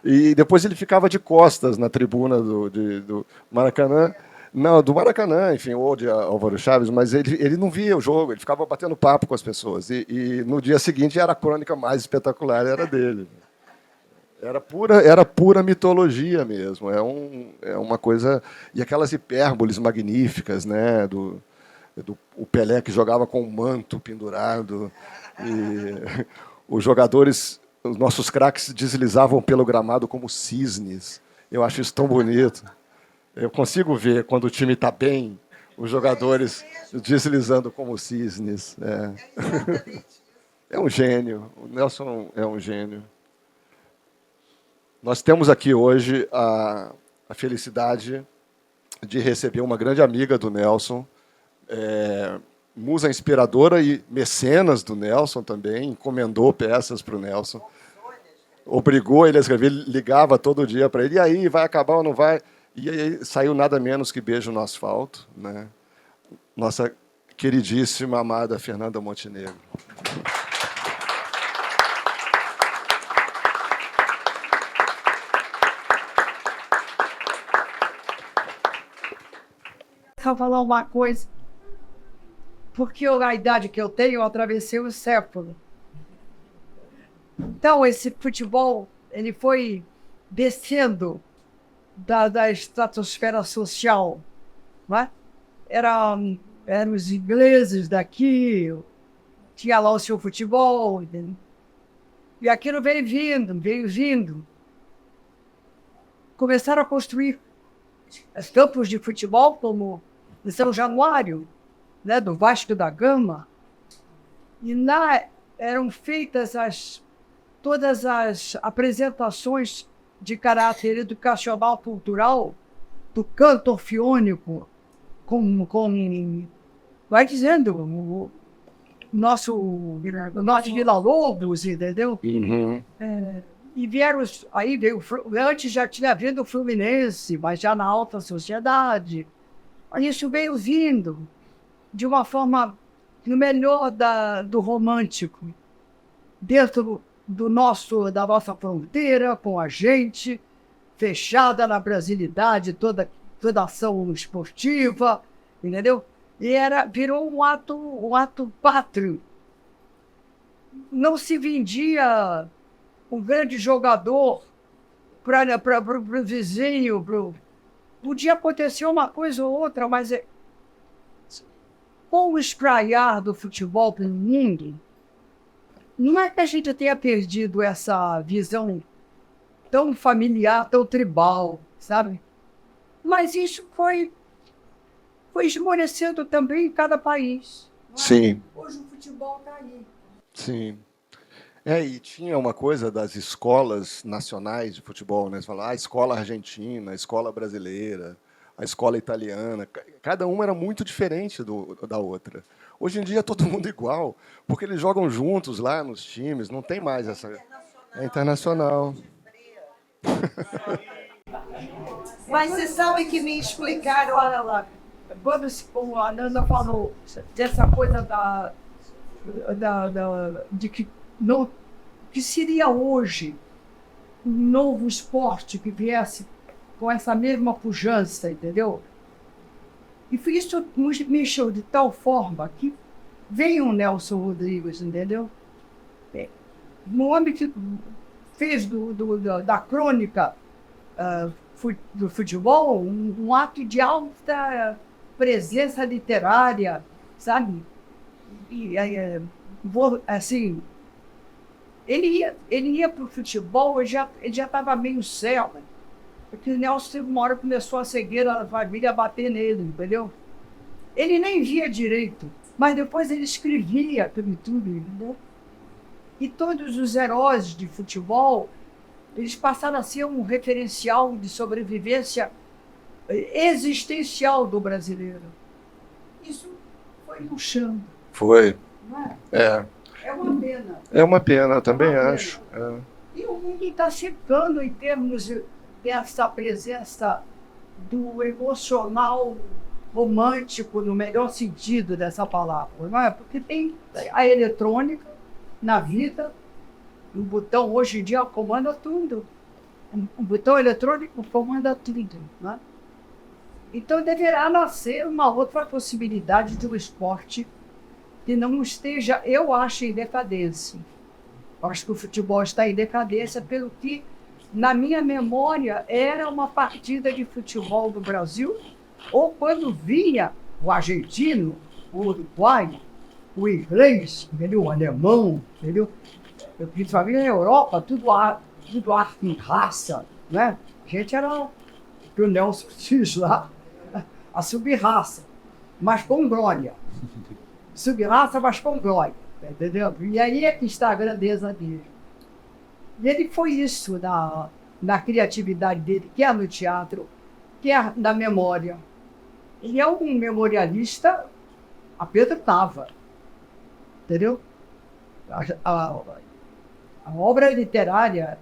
B: E depois ele ficava de costas na tribuna do Maracanã. Não, do Maracanã, enfim, ou de Álvaro Chaves, mas ele não via o jogo, ele ficava batendo papo com as pessoas. E no dia seguinte era a crônica mais espetacular, era dele. Era pura mitologia mesmo. É uma coisa. E aquelas hipérboles magníficas, né? O Pelé que jogava com o manto pendurado. E os jogadores, os nossos craques deslizavam pelo gramado como cisnes. Eu acho isso tão bonito. Eu consigo ver quando o time está bem, os jogadores deslizando como cisnes. É um gênio. O Nelson é um gênio. Nós temos aqui hoje a felicidade de receber uma grande amiga do Nelson, musa inspiradora e mecenas do Nelson também, encomendou peças para o Nelson, obrigou ele a escrever, ligava todo dia para ele, e aí, vai acabar ou não vai? E aí saiu nada menos que Beijo no Asfalto, né? Nossa queridíssima, amada Fernanda Montenegro.
C: Vou falar uma coisa, porque a idade que eu tenho, eu atravessei o século. Então, esse futebol, ele foi descendo da estratosfera social, não é? Eram os ingleses daqui, tinha lá o seu futebol, entendeu? E aquilo veio vindo. Começaram a construir os campos de futebol, como em São Januário, né, do Vasco da Gama, e lá eram feitas todas as apresentações de caráter educacional cultural do canto orfiônico, vai dizendo, o nosso Vila-Lobos, entendeu?
B: Uhum.
C: E vieram, antes já tinha vindo o Fluminense, mas já na alta sociedade. Isso veio vindo de uma forma, no melhor do romântico, dentro da nossa fronteira, com a gente, fechada na brasilidade, toda ação esportiva, entendeu? E virou um ato pátrio. Não se vendia um grande jogador para o vizinho. Podia acontecer uma coisa ou outra, mas com o espraiar do futebol pelo mundo, não é que a gente tenha perdido essa visão tão familiar, tão tribal, sabe? Mas isso foi esmorecendo também em cada país.
B: Sim.
C: Hoje o futebol está aí.
B: Sim. E tinha uma coisa das escolas nacionais de futebol, né? Você fala, a escola argentina, a escola brasileira, a escola italiana. Cada uma era muito diferente da outra. Hoje em dia é todo mundo igual, porque eles jogam juntos lá nos times, não tem mais essa... É internacional.
C: Mas você sabe que me explicaram, olha lá, quando a Nanda falou dessa coisa de que seria hoje um novo esporte que viesse com essa mesma pujança, entendeu? E isso mexeu de tal forma que veio o Nelson Rodrigues, entendeu? Um homem que fez da crônica do futebol um ato de alta presença literária, sabe? E, assim, ele ia para o futebol, ele já estava meio cego, porque o Nelson, uma hora, começou a cegueira da família a bater nele, entendeu? Ele nem via direito, mas depois ele escrevia tudo, entendeu? E todos os heróis de futebol, eles passaram a ser um referencial de sobrevivência existencial do brasileiro. Isso foi murchando.
B: Foi.
C: Não é?
B: É.
C: É uma pena.
B: É uma pena, eu também
C: Uma pena.
B: acho. É.
C: E o mundo está secando em termos dessa presença do emocional romântico, no melhor sentido dessa palavra, não é? Porque tem a eletrônica na vida, o botão hoje em dia comanda tudo. O botão eletrônico comanda tudo, não é? Então deverá nascer uma outra possibilidade de um esporte que não esteja, eu acho, em decadência. Eu acho que o futebol está em decadência pelo que, na minha memória, era uma partida de futebol do Brasil, ou quando vinha o argentino, o uruguaio, o inglês, entendeu? O alemão, entendeu? Principalmente na Europa, tudo arte em raça, né? A gente era o que o Nelson diz lá, a sub-raça, mas com glória. Sub-raça, mas com glória, entendeu? E aí é que está a grandeza dele. E ele foi isso na criatividade dele, quer no teatro, quer na memória. Ele é um memorialista a Pedro Tava, entendeu? A obra literária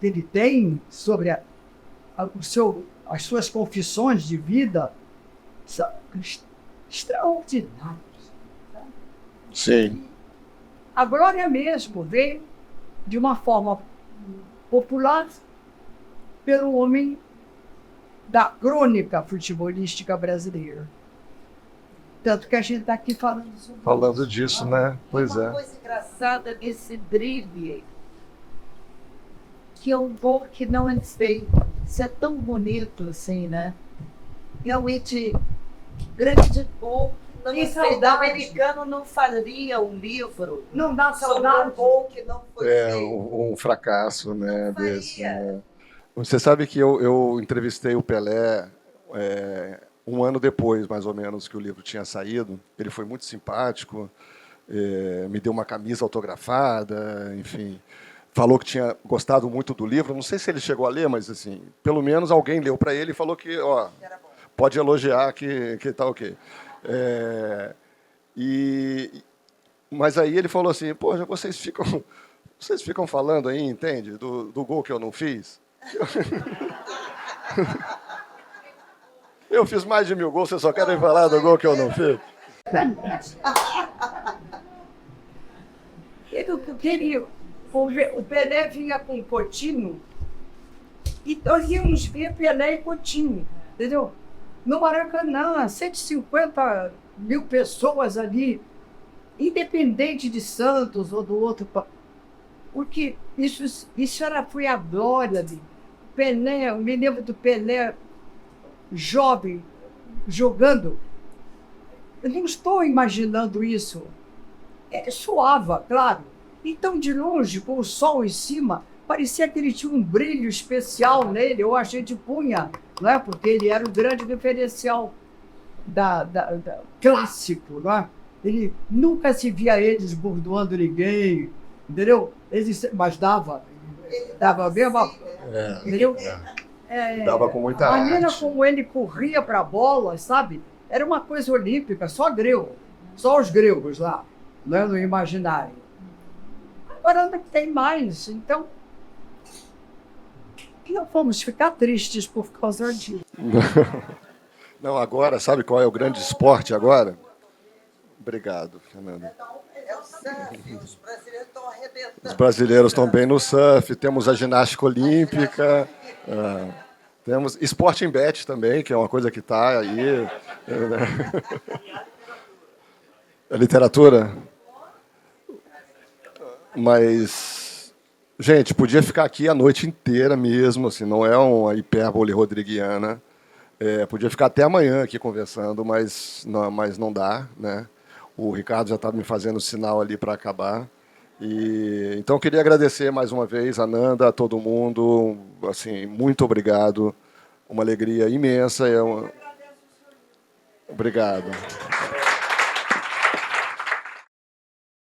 C: que ele tem sobre as suas confissões de vida são extraordinárias.
B: Sim.
C: A Glória mesmo veio de uma forma popular pelo homem da crônica futebolística brasileira. Tanto que a gente está aqui falando
B: Disso, né? Pois
C: uma
B: é.
C: coisa engraçada nesse drible, que é um gol que não é feito. Isso é tão bonito assim, né? Realmente, grande gol.
A: Que saudade. O americano não faria um livro
C: Não dá
A: sobre
C: saudade.
A: um gol que não foi feito.
B: Um fracasso, né?
A: Não faria.
B: Desse, né? Você sabe que eu entrevistei o Pelé um ano depois, mais ou menos, que o livro tinha saído. Ele foi muito simpático, me deu uma camisa autografada, enfim. Falou que tinha gostado muito do livro. Não sei se ele chegou a ler, mas assim, pelo menos alguém leu para ele e falou que, ó, pode elogiar que tá ok. Mas aí ele falou assim, poxa, vocês ficam falando aí, entende, do gol que eu não fiz? Eu fiz mais de 1000 gols, vocês só querem falar do gol que eu não fiz?
C: O Pelé vinha com o Coutinho e nós íamos ver Pelé e Coutinho, entendeu? No Maracanã, 150 mil pessoas ali, independente de Santos ou do outro. Porque isso foi a glória dele. Pelé, eu me lembro do Pelé jovem, jogando. Eu não estou imaginando isso. Ele suava, claro. Então, de longe, com o sol em cima, parecia que ele tinha um brilho especial nele, ou a gente punha, não é? Porque ele era o grande diferencial clássico, não é? Ele nunca se via ele esbordoando ninguém, entendeu? Mas dava mesmo, entendeu?
B: Dava com muita
C: A maneira
B: arte.
C: como ele corria para a bola, sabe? Era uma coisa olímpica, só grego, só os gregos lá, não é? No imaginário. Agora não tem mais, então não vamos ficar tristes por causa disso.
B: Não, agora, sabe qual é o grande esporte agora? Obrigado, Fernanda.
A: É o surf, os brasileiros estão arrebentando.
B: Os brasileiros estão bem no surf, temos a ginástica olímpica, temos esporte em bet também, que é uma coisa que está aí. A literatura. Mas Gente, podia ficar aqui a noite inteira mesmo, assim, não é uma hipérbole rodriguiana. Podia ficar até amanhã aqui conversando, mas não dá, né? O Ricardo já está me fazendo sinal ali para acabar. Então, eu queria agradecer mais uma vez a Nanda, a todo mundo. Assim, muito obrigado. Uma alegria imensa. Obrigado.